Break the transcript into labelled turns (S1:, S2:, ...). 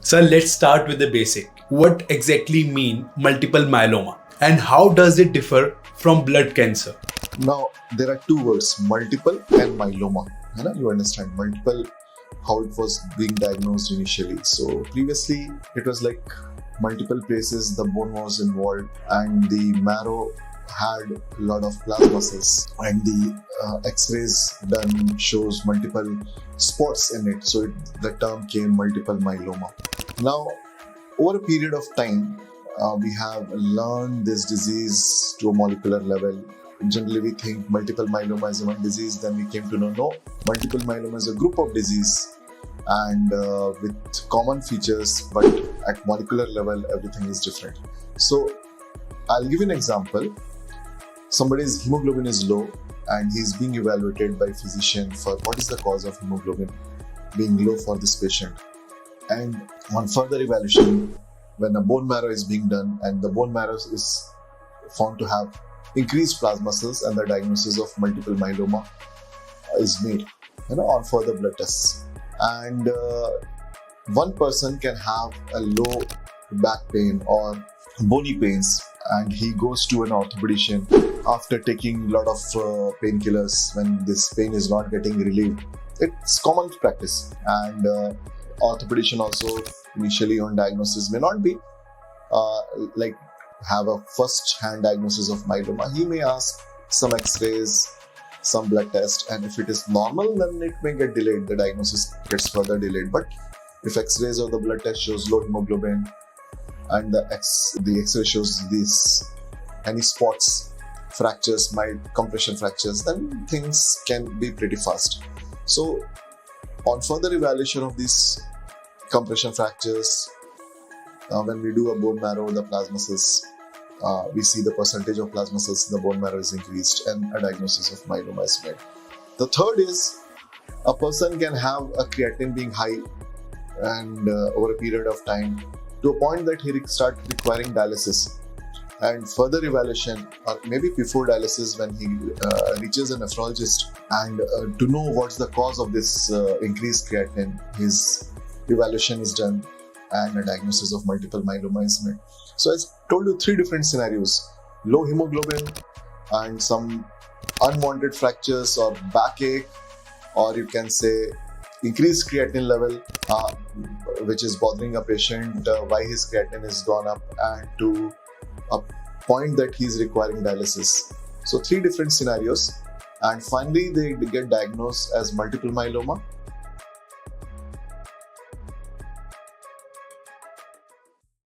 S1: So let's start with the basic. What exactly mean multiple myeloma and how does it differ from blood cancer?
S2: Now, there are two words, multiple and myeloma. You understand multiple, how it was being diagnosed initially. So previously, it was like multiple places the bone was involved and the marrow had a lot of plasma cells, and the x-rays done shows multiple spots in it. So the term came multiple myeloma. Now, over a period of time, we have learned this disease to a molecular level. Generally, we think multiple myeloma is one disease. Then we came to know, no, multiple myeloma is a group of disease and with common features, but at molecular level, everything is different. So I'll give you an example. Somebody's hemoglobin is low and he's being evaluated by physician for what is the cause of hemoglobin being low for this patient. And on further evaluation, when a bone marrow is being done and the bone marrow is found to have increased plasma cells, and the diagnosis of multiple myeloma is made on further blood tests. And one person can have a low back pain or bony pains, and he goes to an orthopedician after taking a lot of painkillers when this pain is not getting relieved. It's common practice, and orthopedician also initially on diagnosis may not be like have a first hand diagnosis of myeloma. He may ask some x-rays, some blood test, and if it is normal, then it may get delayed. The diagnosis gets further delayed. But if x-rays or the blood test shows low hemoglobin and the x-ray shows these any spots, fractures, mild compression fractures, then things can be pretty fast. So on further evaluation of these compression fractures, when we do a bone marrow, the plasma cells, we see the percentage of plasma cells in the bone marrow is increased and a diagnosis of myeloma is made. The third is a person can have a creatinine being high and over a period of time to a point that he start requiring dialysis, and further evaluation or maybe before dialysis when he reaches a nephrologist and to know what's the cause of this increased creatinine, his evaluation is done and a diagnosis of multiple myeloma is made. So I told you three different scenarios: low hemoglobin and some unwanted fractures or backache, or you can say increased creatinine level which is bothering a patient, why his creatinine is gone up and to a point that he's requiring dialysis. So three different scenarios, and finally they get diagnosed as multiple myeloma.